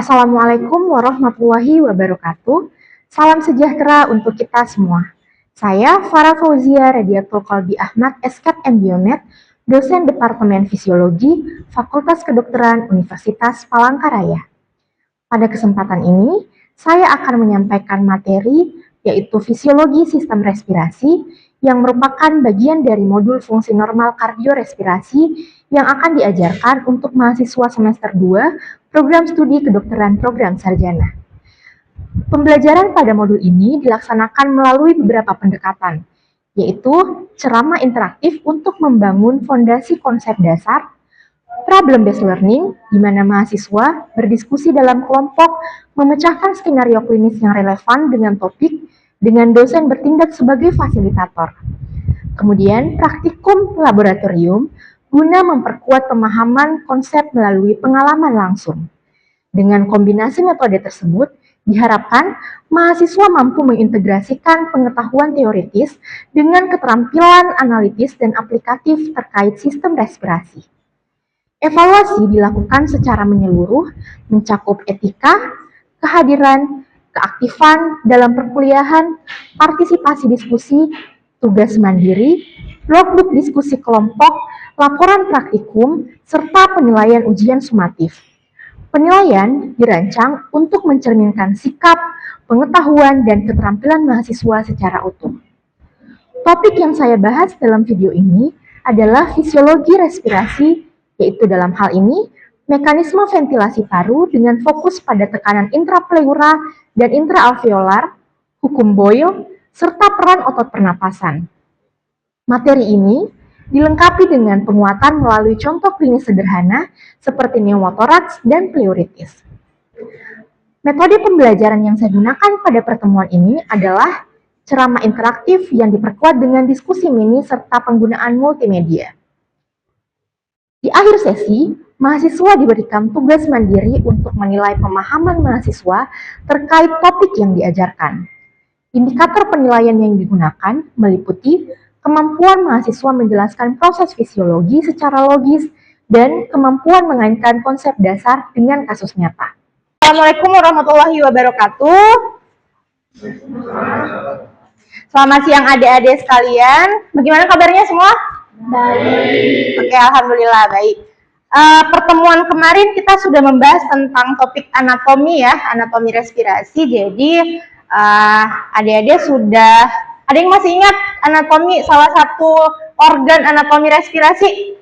Assalamualaikum warahmatullahi wabarakatuh. Salam sejahtera untuk kita semua. Saya Farah Fauzia Radiatul Qalbi Ahmad, SKAT M Biomed, dosen Departemen Fisiologi, Fakultas Kedokteran Universitas Palangkaraya. Pada kesempatan ini, saya akan menyampaikan materi yaitu fisiologi sistem respirasi yang merupakan bagian dari modul fungsi normal kardiorespirasi yang akan diajarkan untuk mahasiswa semester 2 program studi kedokteran program sarjana. Pembelajaran pada modul ini dilaksanakan melalui beberapa pendekatan, yaitu ceramah interaktif untuk membangun fondasi konsep dasar, problem-based learning, di mana mahasiswa berdiskusi dalam kelompok memecahkan skenario klinis yang relevan dengan topik, dengan dosen bertindak sebagai fasilitator. Kemudian praktikum laboratorium guna memperkuat pemahaman konsep melalui pengalaman langsung. Dengan kombinasi metode tersebut, diharapkan mahasiswa mampu mengintegrasikan pengetahuan teoritis dengan keterampilan analitis dan aplikatif terkait sistem respirasi. Evaluasi dilakukan secara menyeluruh, mencakup etika, kehadiran, keaktifan dalam perkuliahan, partisipasi diskusi, tugas mandiri, logbook diskusi kelompok, laporan praktikum, serta penilaian ujian sumatif. Penilaian dirancang untuk mencerminkan sikap, pengetahuan, dan keterampilan mahasiswa secara utuh. Topik yang saya bahas dalam video ini adalah fisiologi respirasi, yaitu dalam hal ini, mekanisme ventilasi paru dengan fokus pada tekanan intrapleura dan intraalveolar, hukum Boyle, serta peran otot pernapasan. Materi ini dilengkapi dengan penguatan melalui contoh klinis sederhana seperti pneumotoraks dan pleuritis. Metode pembelajaran yang saya gunakan pada pertemuan ini adalah ceramah interaktif yang diperkuat dengan diskusi mini serta penggunaan multimedia. Di akhir sesi, mahasiswa diberikan tugas mandiri untuk menilai pemahaman mahasiswa terkait topik yang diajarkan. Indikator penilaian yang digunakan meliputi kemampuan mahasiswa menjelaskan proses fisiologi secara logis dan kemampuan mengaitkan konsep dasar dengan kasus nyata. Assalamualaikum warahmatullahi wabarakatuh. Selamat siang adik-adik sekalian. Bagaimana kabarnya semua? Baik. Oke, alhamdulillah baik. Pertemuan kemarin kita sudah membahas tentang topik anatomi ya, anatomi respirasi. Jadi adik-adik sudah, ada yang masih ingat anatomi salah satu organ anatomi respirasi?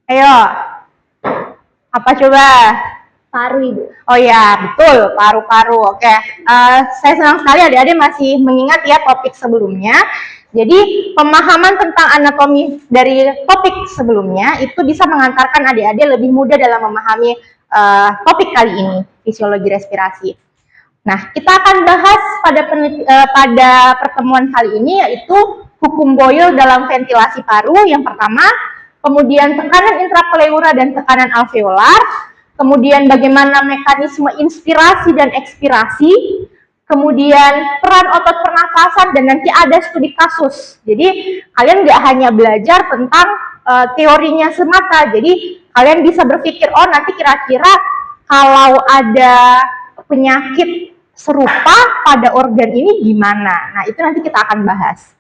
Ayo, apa coba? Paru, Ibu. Oh ya, betul, paru-paru. Oke, saya senang sekali adik-adik masih mengingat ya topik sebelumnya. Jadi pemahaman tentang anatomi dari topik sebelumnya itu bisa mengantarkan adik-adik lebih mudah dalam memahami topik kali ini, fisiologi respirasi. Nah, kita akan bahas pada pertemuan kali ini yaitu hukum Boyle dalam ventilasi paru yang pertama, kemudian tekanan intrapleura dan tekanan alveolar, kemudian bagaimana mekanisme inspirasi dan ekspirasi, kemudian peran otot pernafasan, dan nanti ada studi kasus. Jadi kalian nggak hanya belajar tentang teorinya semata, jadi kalian bisa berpikir, oh nanti kira-kira kalau ada penyakit serupa pada organ ini gimana? Nah, itu nanti kita akan bahas.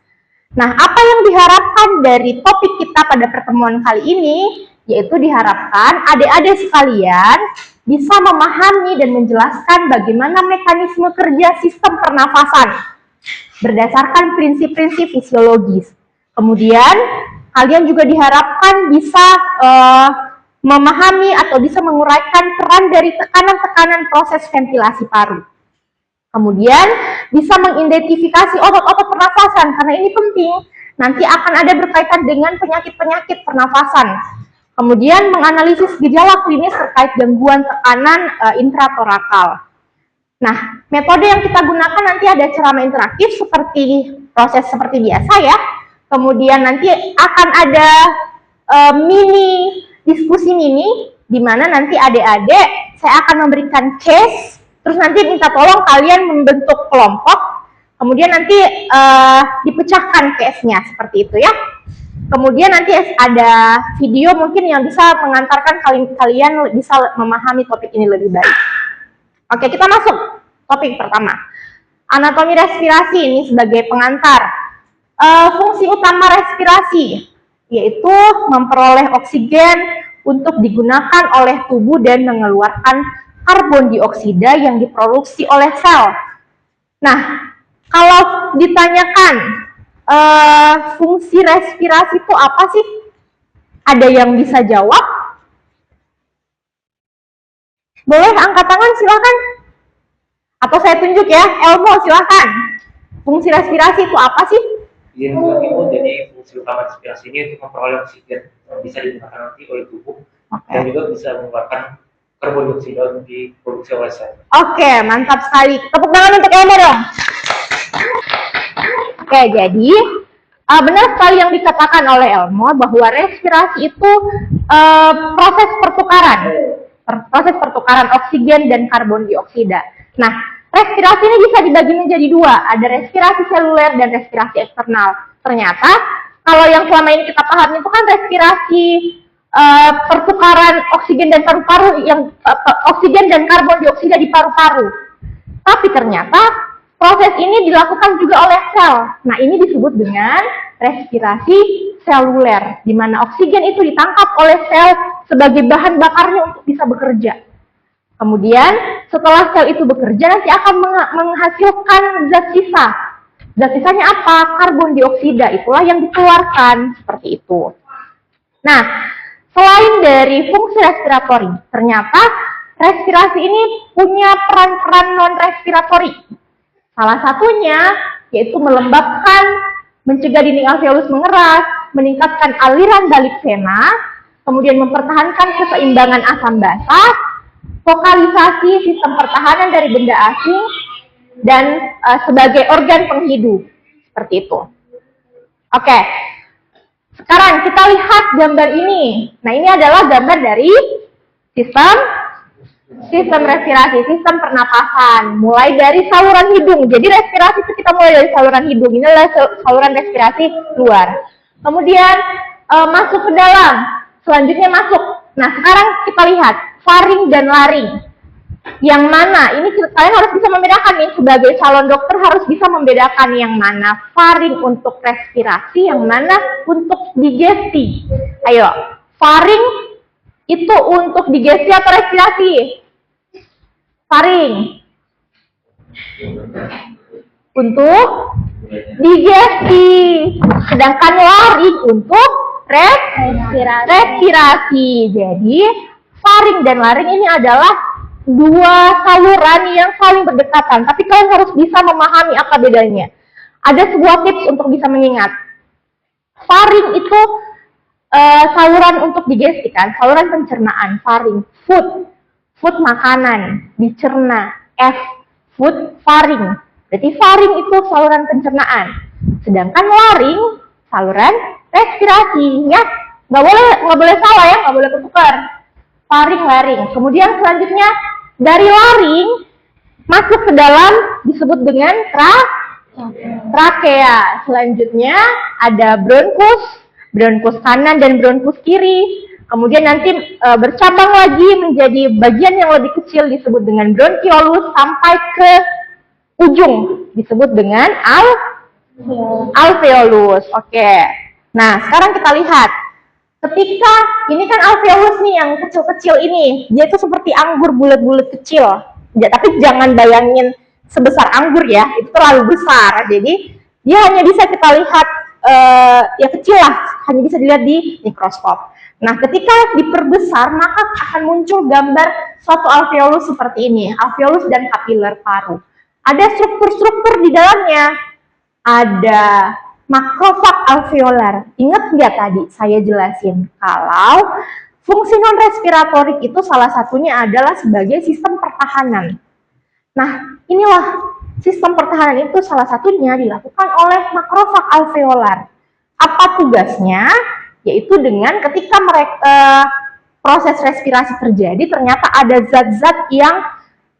Nah, apa yang diharapkan dari topik kita pada pertemuan kali ini, yaitu diharapkan adik-adik sekalian bisa memahami dan menjelaskan bagaimana mekanisme kerja sistem pernafasan berdasarkan prinsip-prinsip fisiologis. Kemudian, kalian juga diharapkan bisa memahami atau bisa menguraikan peran dari tekanan-tekanan proses ventilasi paru. Kemudian bisa mengidentifikasi otot-otot pernafasan, karena ini penting, nanti akan ada berkaitan dengan penyakit-penyakit pernafasan. Kemudian menganalisis gejala klinis terkait gangguan tekanan intratorakal. Nah, metode yang kita gunakan nanti ada ceramah interaktif seperti proses seperti biasa ya. Kemudian nanti akan ada mini diskusi mini, di mana nanti adik-adik saya akan memberikan case. Terus nanti minta tolong kalian membentuk kelompok, kemudian nanti dipecahkan case-nya seperti itu ya. Kemudian nanti ada video mungkin yang bisa mengantarkan kalian bisa memahami topik ini lebih baik. Oke, kita masuk topik pertama. Anatomi respirasi ini sebagai pengantar. Fungsi utama respirasi yaitu memperoleh oksigen untuk digunakan oleh tubuh dan mengeluarkan karbon dioksida yang diproduksi oleh sel. Nah, kalau ditanyakan fungsi respirasi itu apa sih? Ada yang bisa jawab? Boleh angkat tangan, silakan. Atau saya tunjuk ya, Elmo silakan. Fungsi respirasi itu apa sih? Jadi fungsi utama respirasi ini untuk memperoleh oksigen yang bisa digunakan nanti oleh tubuh, dan juga bisa mengeluarkan karbon dioksida untuk diproduksi oleh sel. Oke, mantap sekali. Tepuk tangan untuk Elmo dong. Oke, jadi benar sekali yang dikatakan oleh Elmo bahwa respirasi itu proses pertukaran oksigen dan karbon dioksida. Nah, respirasi ini bisa dibagi menjadi dua, ada respirasi seluler dan respirasi eksternal. Ternyata kalau yang selama ini kita pahami itu kan respirasi pertukaran oksigen dan paru-paru, yang oksigen dan karbon dioksida di paru-paru. Tapi ternyata proses ini dilakukan juga oleh sel. Nah, ini disebut dengan respirasi seluler, di mana oksigen itu ditangkap oleh sel sebagai bahan bakarnya untuk bisa bekerja. Kemudian setelah sel itu bekerja nanti akan menghasilkan zat sisa. Zat sisanya apa? Karbon dioksida, itulah yang dikeluarkan seperti itu. Nah, selain dari fungsi respiratori, ternyata respirasi ini punya peran-peran non-respiratori. Salah satunya yaitu melembabkan, mencegah dinding alveolus mengeras, meningkatkan aliran balik vena, kemudian mempertahankan keseimbangan asam basa, vokalisasi sistem pertahanan dari benda asing, dan sebagai organ penghidup. Seperti itu. Oke, sekarang kita lihat gambar ini. Nah, ini adalah gambar dari sistem respirasi, sistem pernapasan, mulai dari saluran hidung. Jadi respirasi itu kita mulai dari saluran hidung. Ini adalah saluran respirasi luar. Kemudian masuk ke dalam, selanjutnya masuk. Nah, sekarang kita lihat faring dan laring. Yang mana? Ini kalian harus bisa membedakan nih, sebagai calon dokter harus bisa membedakan yang mana faring untuk respirasi, yang mana untuk digesti. Ayo, faring itu untuk digesti atau respirasi? Faring untuk digesti, sedangkan laring untuk respirasi. Jadi faring dan laring ini adalah dua saluran yang saling berdekatan, tapi kalian harus bisa memahami apa bedanya. Ada sebuah tips untuk bisa mengingat. Faring itu saluran untuk digesti kan, saluran pencernaan. Faring, food makanan, dicerna. Food, faring. Berarti faring itu saluran pencernaan, sedangkan laring saluran respirasi. Ya, nggak boleh salah ya, nggak boleh bertukar. Faring, laring. Kemudian selanjutnya dari laring masuk ke dalam disebut dengan trakea. Selanjutnya ada bronkus kanan dan bronkus kiri. Kemudian nanti bercabang lagi menjadi bagian yang lebih kecil disebut dengan bronkiolus sampai ke ujung disebut dengan alveolus. Oke. Nah, sekarang kita lihat. Ketika ini kan alveolus nih yang kecil-kecil ini, dia itu seperti anggur bulat-bulat kecil. Ya, tapi jangan bayangin sebesar anggur ya, itu terlalu besar. Jadi dia hanya bisa kita lihat ya kecil lah, hanya bisa dilihat di mikroskop. Nah, ketika diperbesar maka akan muncul gambar suatu alveolus seperti ini, alveolus dan kapiler paru. Ada struktur-struktur di dalamnya, ada makrofag alveolar. Ingat nggak tadi saya jelasin kalau fungsi non-respiratorik itu salah satunya adalah sebagai sistem pertahanan. Nah, inilah sistem pertahanan itu salah satunya dilakukan oleh makrofag alveolar. Apa tugasnya? Yaitu dengan ketika mereka proses respirasi terjadi, ternyata ada zat-zat yang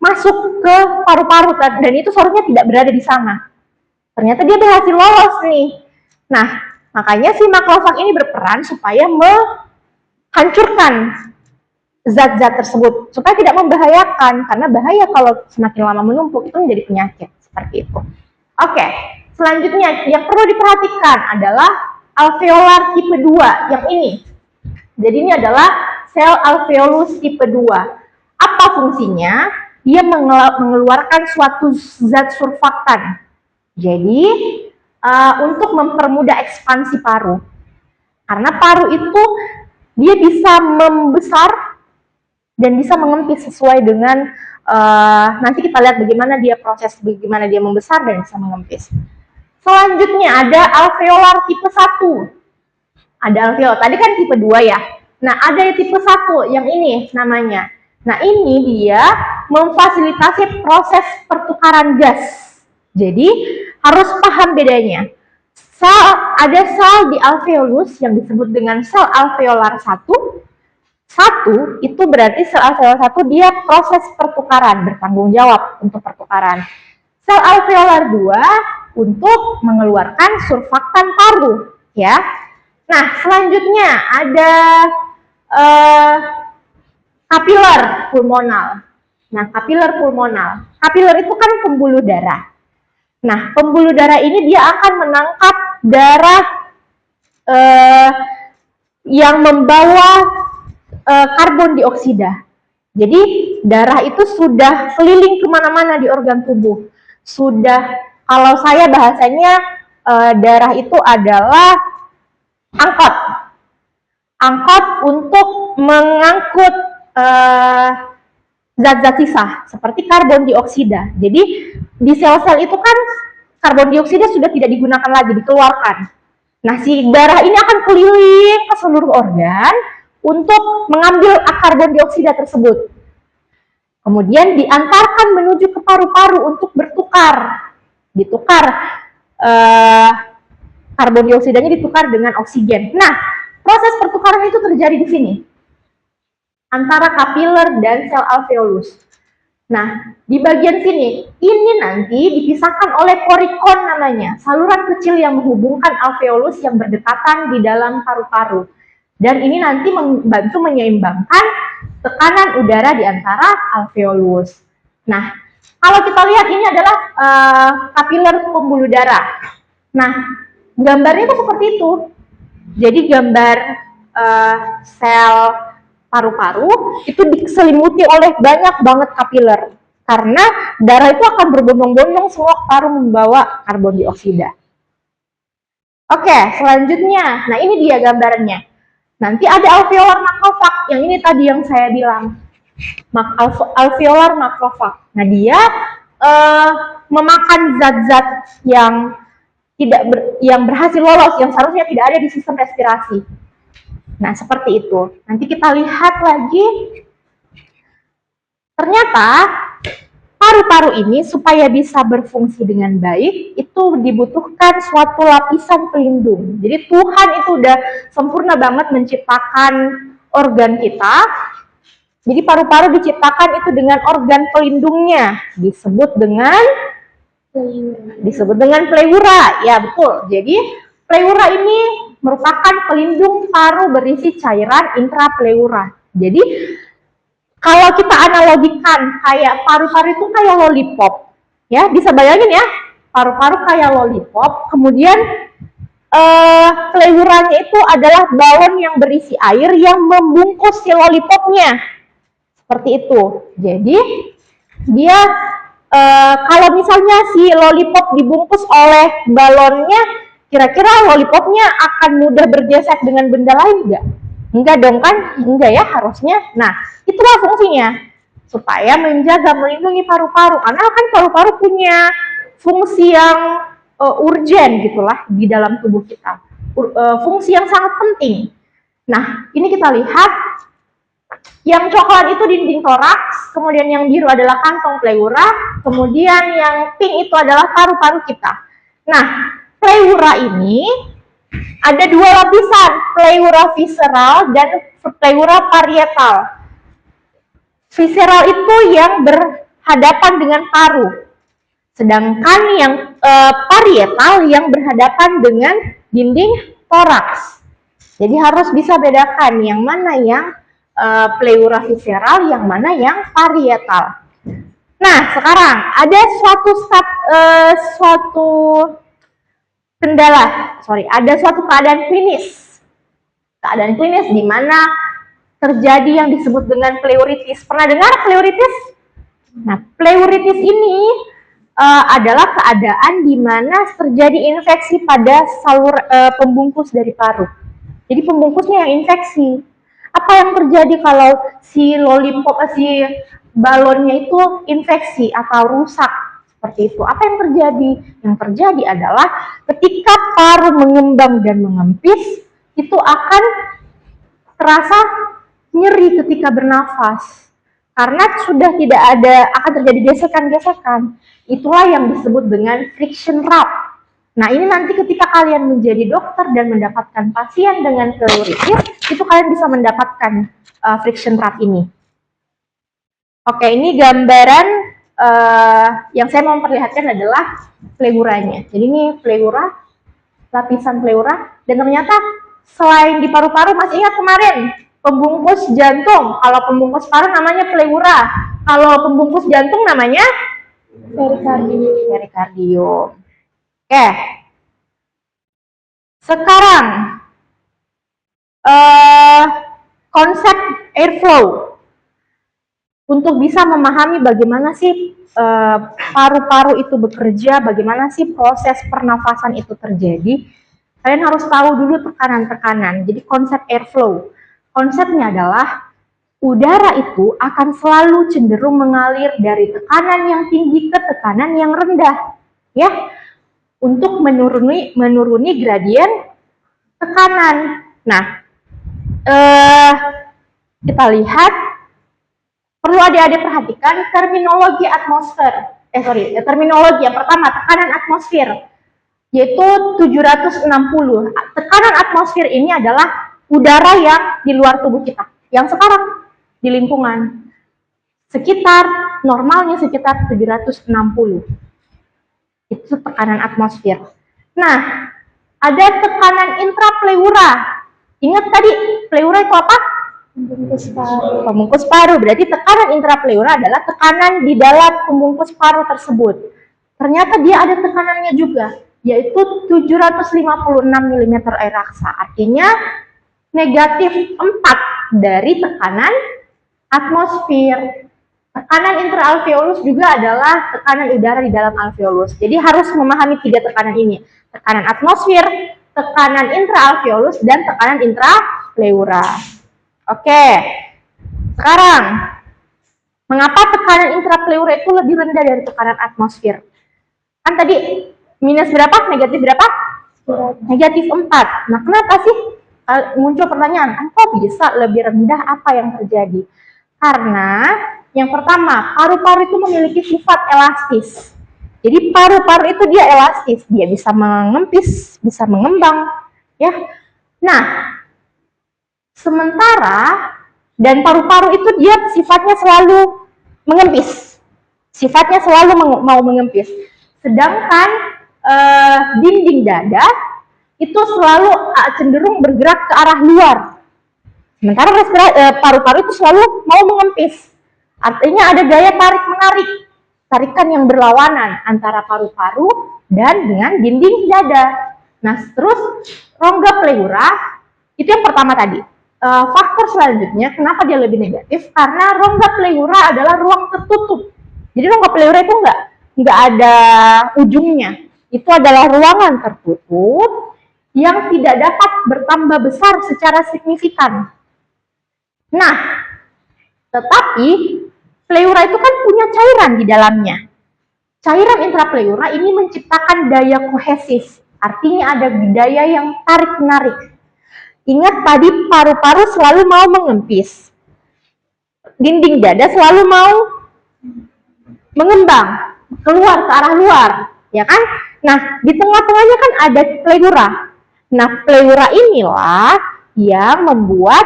masuk ke paru-paru dan itu seharusnya tidak berada di sana. Ternyata dia berhasil lolos nih. Nah, Makanya si makrofag ini berperan supaya menghancurkan zat-zat tersebut supaya tidak membahayakan, karena bahaya kalau semakin lama menumpuk itu menjadi penyakit seperti itu. Oke, selanjutnya yang perlu diperhatikan adalah alveolar tipe 2 yang ini. Jadi ini adalah sel alveolus tipe 2. Apa fungsinya? Dia mengeluarkan suatu zat surfaktan. Jadi untuk mempermudah ekspansi paru. Karena paru itu dia bisa membesar dan bisa mengempis sesuai dengan nanti kita lihat bagaimana dia bagaimana dia membesar dan bisa mengempis. Selanjutnya ada alveolar tipe 1. Ada alveolar, tadi kan tipe 2 ya. Nah, ada tipe 1 yang ini namanya. Nah, ini dia memfasilitasi proses pertukaran gas. Jadi, harus paham bedanya. Ada sel di alveolus yang disebut dengan sel alveolar 1. 1 itu berarti sel alveolar 1 dia proses pertukaran, bertanggung jawab untuk pertukaran. Sel alveolar 2 untuk mengeluarkan surfaktan paru, ya. Nah, selanjutnya ada kapiler pulmonal. Nah, kapiler pulmonal. Kapiler itu kan pembuluh darah. Nah, pembuluh darah ini dia akan menangkap darah yang membawa karbon dioksida. Jadi darah itu sudah keliling kemana-mana di organ tubuh. Sudah, kalau saya bahasanya darah itu adalah angkot untuk mengangkut zat-zat sisa seperti karbon dioksida. Jadi di sel-sel itu kan karbon dioksida sudah tidak digunakan lagi, dikeluarkan. Nah, si darah ini akan keliling ke seluruh organ untuk mengambil karbon dioksida tersebut. Kemudian diantarkan menuju ke paru-paru untuk bertukar. Ditukar, karbon dioksidanya ditukar dengan oksigen. Nah, proses pertukaran itu terjadi di sini. Antara kapiler dan sel alveolus. Nah, di bagian sini, ini nanti dipisahkan oleh porikon namanya. Saluran kecil yang menghubungkan alveolus yang berdekatan di dalam paru-paru. Dan ini nanti membantu menyeimbangkan tekanan udara di antara alveolus. Nah, kalau kita lihat ini adalah kapiler pembuluh darah. Nah, gambarnya itu seperti itu. Jadi gambar sel paru-paru itu diselimuti oleh banyak banget kapiler. Karena darah itu akan berbondong-bondong semua ke paru membawa karbon dioksida. Oke, selanjutnya. Nah, ini dia gambarnya. Nanti ada alveolar makrofag, yang ini tadi yang saya bilang, alveolar makrofag. Nah, dia memakan zat-zat yang yang berhasil lolos, yang seharusnya tidak ada di sistem respirasi. Nah, seperti itu. Nanti kita lihat lagi. Ternyata paru-paru ini supaya bisa berfungsi dengan baik itu dibutuhkan suatu lapisan pelindung. Jadi Tuhan itu udah sempurna banget menciptakan organ kita. Jadi paru-paru diciptakan itu dengan organ pelindungnya, disebut dengan pleura. Ya, betul. Jadi pleura ini merupakan pelindung paru berisi cairan intrapleura. Jadi kalau kita analogikan kayak paru-paru itu kayak lollipop, ya bisa bayangin ya, paru-paru kayak lollipop, kemudian pleuranya itu adalah balon yang berisi air yang membungkus si lollipopnya, seperti itu. Jadi dia kalau misalnya si lollipop dibungkus oleh balonnya, kira-kira lollipopnya akan mudah bergeser dengan benda lain nggak? Enggak dong kan? Enggak ya harusnya. Nah, itulah fungsinya. Supaya menjaga, melindungi paru-paru. Karena kan paru-paru punya fungsi yang urgen gitulah di dalam tubuh kita. Fungsi yang sangat penting. Nah, ini kita lihat. Yang coklat itu dinding toraks, kemudian yang biru adalah kantong pleura, kemudian yang pink itu adalah paru-paru kita. Nah, pleura ini ada dua lapisan, pleura visceral dan pleura parietal. Visceral itu yang berhadapan dengan paru, sedangkan yang parietal yang berhadapan dengan dinding toraks. Jadi harus bisa bedakan yang mana yang pleura visceral, yang mana yang parietal. Nah, sekarang ada ada suatu keadaan klinis. Keadaan klinis di mana terjadi yang disebut dengan pleuritis. Pernah dengar pleuritis? Nah, pleuritis ini adalah keadaan di mana terjadi infeksi pada pembungkus dari paru. Jadi pembungkusnya yang infeksi. Apa yang terjadi kalau si balonnya itu infeksi atau rusak seperti itu? Apa yang terjadi? Yang terjadi adalah ketika paru mengembang dan mengempis, itu akan terasa nyeri ketika bernafas. Karena sudah tidak akan terjadi gesekan-gesekan. Itulah yang disebut dengan friction rub. Nah, ini nanti ketika kalian menjadi dokter dan mendapatkan pasien dengan pleuritis, itu kalian bisa mendapatkan friction rub ini. Oke, ini gambaran yang saya mau perlihatkan adalah pleuranya. Jadi ini pleura, lapisan pleura, dan ternyata selain di paru-paru, masih ingat kemarin pembungkus jantung. Kalau pembungkus paru namanya pleura, kalau pembungkus jantung namanya perikardium. Oke, sekarang konsep airflow. Untuk bisa memahami bagaimana sih paru-paru itu bekerja, bagaimana sih proses pernafasan itu terjadi, kalian harus tahu dulu tekanan-tekanan. Jadi konsep airflow, konsepnya adalah udara itu akan selalu cenderung mengalir dari tekanan yang tinggi ke tekanan yang rendah, ya, untuk menuruni gradien tekanan. Nah, kita lihat, perlu adik-adik perhatikan terminologi atmosfer. Terminologi yang pertama, tekanan atmosfer, yaitu 760. Tekanan atmosfer ini adalah udara yang di luar tubuh kita, yang sekarang di lingkungan. Normalnya sekitar 760. Itu tekanan atmosfer. Nah, ada tekanan intrapleura. Ingat tadi, pleura itu apa? Pembungkus paru. Berarti tekanan intrapleura adalah tekanan di dalam pembungkus paru tersebut. Ternyata dia ada tekanannya juga, yaitu 756 mm air raksa. Artinya negatif 4 dari tekanan atmosfer. Tekanan intraalveolus juga adalah tekanan udara di dalam alveolus. Jadi harus memahami 3 tekanan ini. Tekanan atmosfer, tekanan intraalveolus, dan tekanan intrapleura. Oke, sekarang mengapa tekanan intrapleura itu lebih rendah dari tekanan atmosfer? Kan tadi minus berapa? Negatif berapa? Negatif 4. Nah, kenapa sih muncul pertanyaan, kok bisa lebih rendah, apa yang terjadi? Karena yang pertama, paru-paru itu memiliki sifat elastis. Jadi paru-paru itu dia elastis, dia bisa mengempis, bisa mengembang, ya. Nah, sementara dan paru-paru itu dia sifatnya selalu mengempis, sifatnya selalu mau mengempis. Sedangkan dinding dada itu selalu cenderung bergerak ke arah luar. Sementara paru-paru itu selalu mau mengempis. Artinya ada gaya tarik-menarik, tarikan yang berlawanan antara paru-paru dan dengan dinding dada. Nah, terus rongga pleura, itu yang pertama tadi. Faktor selanjutnya, kenapa dia lebih negatif? Karena rongga pleura adalah ruang tertutup. Jadi rongga pleura itu nggak ada ujungnya. Itu adalah ruangan tertutup yang tidak dapat bertambah besar secara signifikan. Nah, tetapi pleura itu kan punya cairan di dalamnya. Cairan intrapleura ini menciptakan daya kohesif, artinya ada daya yang tarik-menarik. Ingat tadi paru-paru selalu mau mengempis, dinding dada selalu mau mengembang, keluar ke arah luar, ya kan? Nah, di tengah-tengahnya kan ada pleura. Nah, pleura inilah yang membuat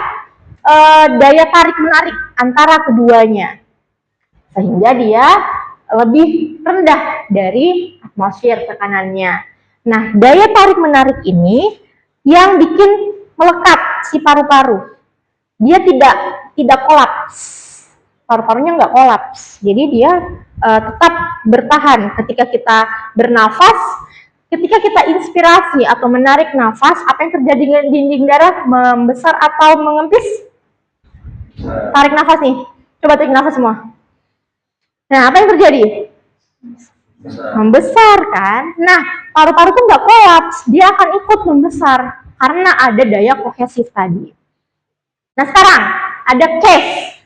daya tarik-menarik antara keduanya, sehingga dia lebih rendah dari atmosfer tekanannya. Nah, daya tarik-menarik ini yang bikin melekat si paru-paru. Dia tidak kolaps, paru-parunya nggak kolaps, jadi dia tetap bertahan ketika kita bernafas. Ketika kita inspirasi atau menarik nafas, apa yang terjadi dengan dinding darah, membesar atau mengempis? Tarik nafas nih, coba tarik nafas semua. Nah, apa yang terjadi? Membesar kan? Nah, paru-paru tuh nggak kolaps, dia akan ikut membesar karena ada daya kohesif tadi. Nah, sekarang ada case.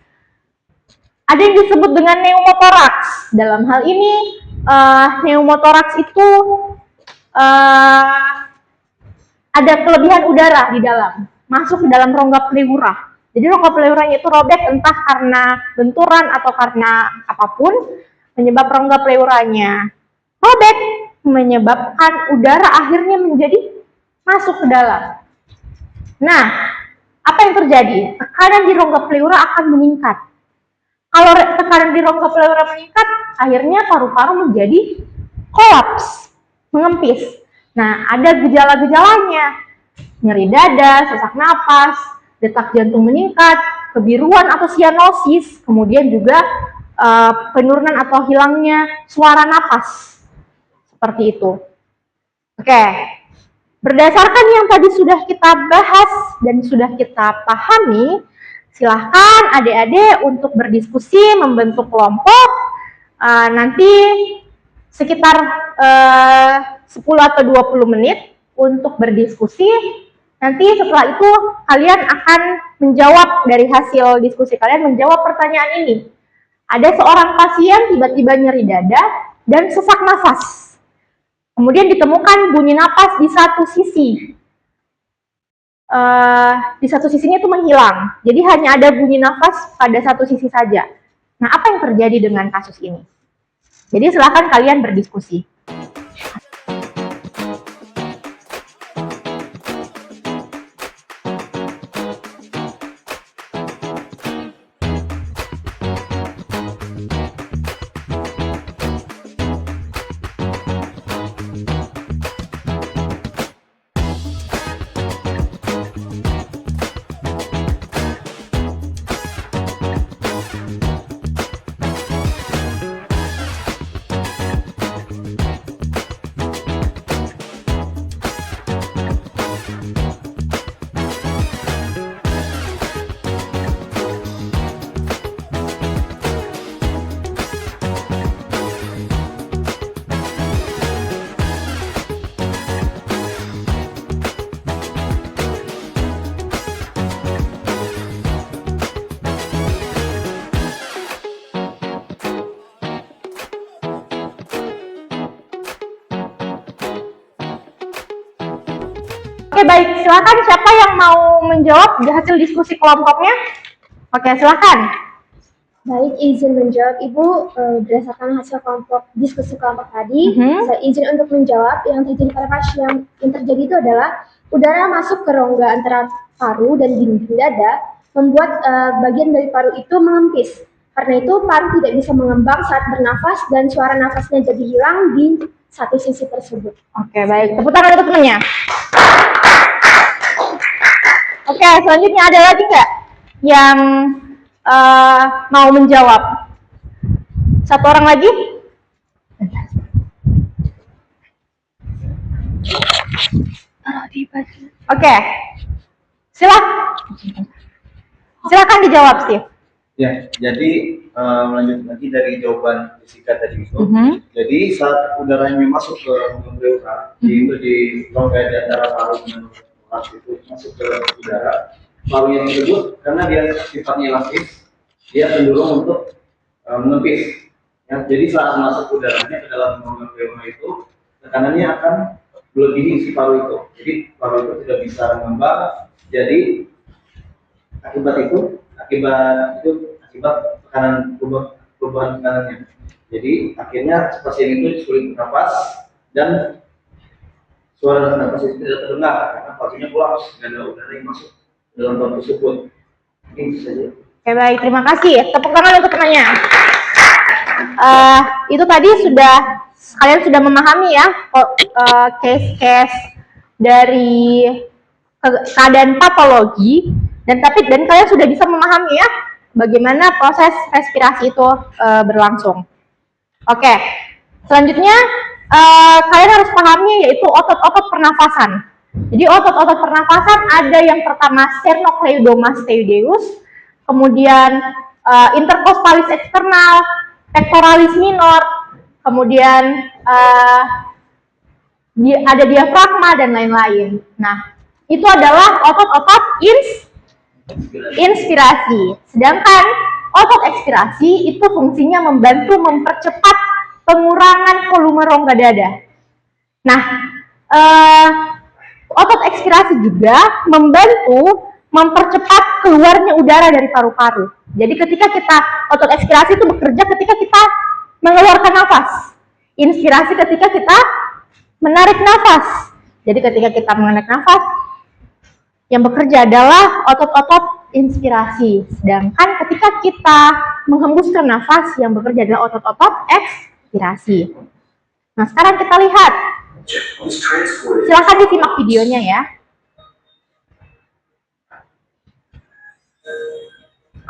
Ada yang disebut dengan pneumotoraks. Dalam hal ini, pneumotoraks itu ada kelebihan udara di dalam, masuk ke dalam rongga pleura. Jadi rongga pleuranya itu robek entah karena benturan atau karena apapun, penyebab rongga pleuranya robek menyebabkan udara akhirnya menjadi masuk ke dalam. Nah, apa yang terjadi? Tekanan di rongga pleura akan meningkat. Kalau tekanan di rongga pleura meningkat, akhirnya paru-paru menjadi kolaps, mengempis. Nah, ada gejala-gejalanya. Nyeri dada, sesak napas, detak jantung meningkat, kebiruan atau sianosis, kemudian juga penurunan atau hilangnya suara napas. Seperti itu. Oke. Berdasarkan yang tadi sudah kita bahas dan sudah kita pahami, silahkan adik-adik untuk berdiskusi, membentuk kelompok, nanti sekitar 10 atau 20 menit untuk berdiskusi. Nanti setelah itu kalian akan menjawab dari hasil diskusi kalian, menjawab pertanyaan ini. Ada seorang pasien tiba-tiba nyeri dada dan sesak nafas. Kemudian ditemukan bunyi napas di satu sisi. Di satu sisinya itu menghilang. Jadi hanya ada bunyi nafas pada satu sisi saja. Nah, apa yang terjadi dengan kasus ini? Jadi silakan kalian berdiskusi. Oke, baik. Silakan siapa yang mau menjawab hasil diskusi kelompoknya? Oke, silakan. Baik, izin menjawab Ibu. Berdasarkan hasil diskusi kelompok tadi, saya izin untuk menjawab yang terjadi pada pasien. Yang terjadi itu adalah udara masuk ke rongga antara paru dan dinding dada, membuat bagian dari paru itu mengempis. Karena itu paru tidak bisa mengembang saat bernafas dan suara nafasnya jadi hilang di satu sisi tersebut. Oke, baik. Tepuk tangan untuk temannya. Oke, selanjutnya ada lagi nggak yang mau menjawab? Satu orang lagi? Oke, silakan dijawab, Steve. Ya, jadi melanjut lagi dari jawaban Jessica tadi itu. Jadi saat udaranya masuk ke rongga pleura, itu di rongga di antara paru dan nafas itu masuk ke udara, paru yang tersebut karena dia sifatnya elastis, dia cenderung untuk mengempis. Ya, jadi saat masuk udaranya ke dalam rongga pleura itu, tekanannya akan melebihi si paru itu. Jadi paru itu tidak bisa mengembang. Jadi akibat tekanan perubahan tekanannya. Jadi akhirnya pasien itu sulit bernafas dan suara nafas itu tidak terdengar karena parunya kolaps, tidak ada udara yang masuk dalam paru tersebut. Mungkin itu saja. Oke, baik, terima kasih. Tepuk tangan untuk temannya. Itu tadi kalian sudah memahami ya case-case dari keadaan patologi, dan kalian sudah bisa memahami ya bagaimana proses respirasi itu berlangsung. Oke, selanjutnya kalian harus pahami yaitu otot-otot pernafasan. Jadi otot-otot pernafasan ada yang pertama sternocleidomastoideus, kemudian intercostalis external, pectoralis minor, kemudian ada diafragma dan lain-lain. Nah, itu adalah otot-otot inspirasi. Sedangkan otot ekspirasi itu fungsinya membantu mempercepat pengurangan volume rongga dada. Nah, otot ekspirasi juga membantu mempercepat keluarnya udara dari paru-paru. Jadi ketika otot ekspirasi itu bekerja ketika kita mengeluarkan nafas. Inspirasi ketika kita menarik nafas. Jadi ketika kita menarik nafas, yang bekerja adalah otot-otot inspirasi. Sedangkan ketika kita menghembuskan nafas, yang bekerja adalah otot-otot ekspirasi. Nah, sekarang kita lihat. Silahkan disimak videonya ya.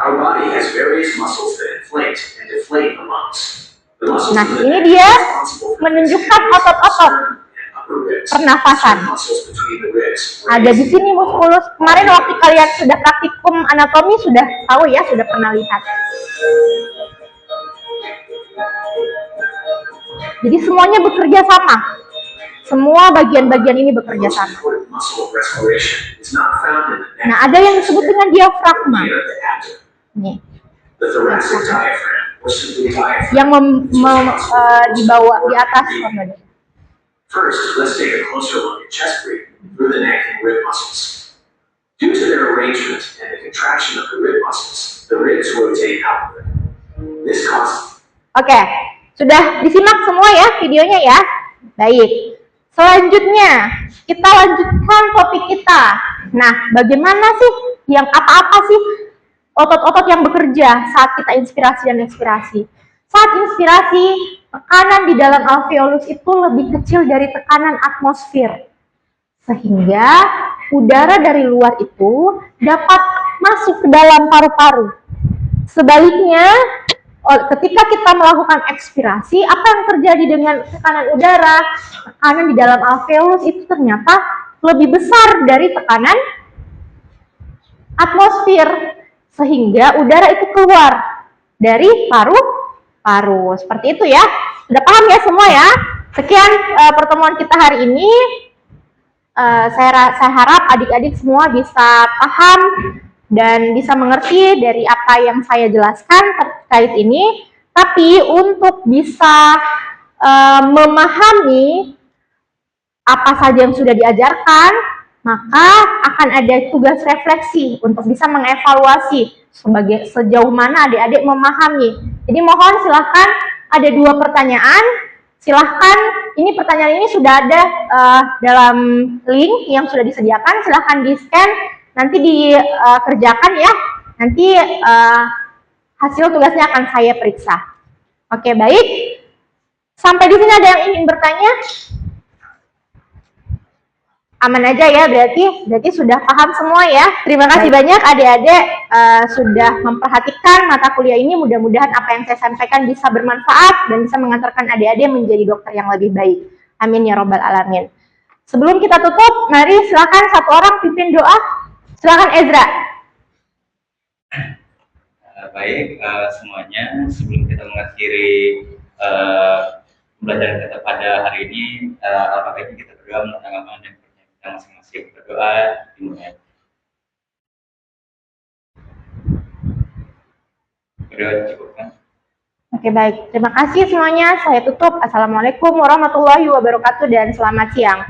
Our body has various muscles that inflate and deflate the lungs. Nah, ini dia menunjukkan otot-otot pernafasan. Ada di sini muskulus. Kemarin waktu kalian sudah praktikum anatomi sudah tahu ya, sudah pernah lihat. Jadi semuanya bekerja sama. Semua bagian-bagian ini bekerja sama. Nah, ada yang disebut dengan diafragma. Nih. Yang dibawa di atas rongga dada. First, let's take a closer look at chest breathing through the neck and rib muscles. Due to their arrangement and the contraction of the rib muscles, the ribs rotate outward. This causes. Oke, sudah disimak semua ya videonya ya. Baik. Selanjutnya, kita lanjutkan topik kita. Nah, bagaimana sih apa-apa sih otot-otot yang bekerja saat kita inspirasi dan ekspirasi? Saat inspirasi, tekanan di dalam alveolus itu lebih kecil dari tekanan atmosfer. Sehingga udara dari luar itu dapat masuk ke dalam paru-paru. Sebaliknya, ketika kita melakukan ekspirasi, apa yang terjadi dengan tekanan udara? Tekanan di dalam alveolus itu ternyata lebih besar dari tekanan atmosfer. Sehingga udara itu keluar dari paru-paru. Seperti itu ya. Sudah paham ya semua ya? Sekian pertemuan kita hari ini. Saya harap adik-adik semua bisa paham dan bisa mengerti dari apa yang saya jelaskan terkait ini. Tapi untuk bisa memahami apa saja yang sudah diajarkan, maka akan ada tugas refleksi untuk bisa mengevaluasi sejauh mana adik-adik memahami. Jadi mohon silahkan, ada 2 pertanyaan. Silahkan, ini pertanyaan ini sudah ada dalam link yang sudah disediakan. Silahkan di-scan, nanti dikerjakan ya. Nanti hasil tugasnya akan saya periksa. Oke, baik. Sampai di sini ada yang ingin bertanya? Aman aja ya, berarti sudah paham semua ya. Terima kasih banyak adik-adik sudah memperhatikan mata kuliah ini. Mudah-mudahan apa yang saya sampaikan bisa bermanfaat dan bisa mengantarkan adik-adik menjadi dokter yang lebih baik. Amin ya robbal alamin. Sebelum kita tutup, mari silakan satu orang pimpin doa. Silakan Ezra. Baik semuanya, sebelum kita mengakhiri pembelajaran kita pada hari ini, alangkah baiknya kita berdoa menurut agama dan kita masing-masing. Berdoa dimulai. Berdoa cukup kan? Oke, baik. Terima kasih semuanya. Saya tutup. Assalamualaikum warahmatullahi wabarakatuh dan selamat siang.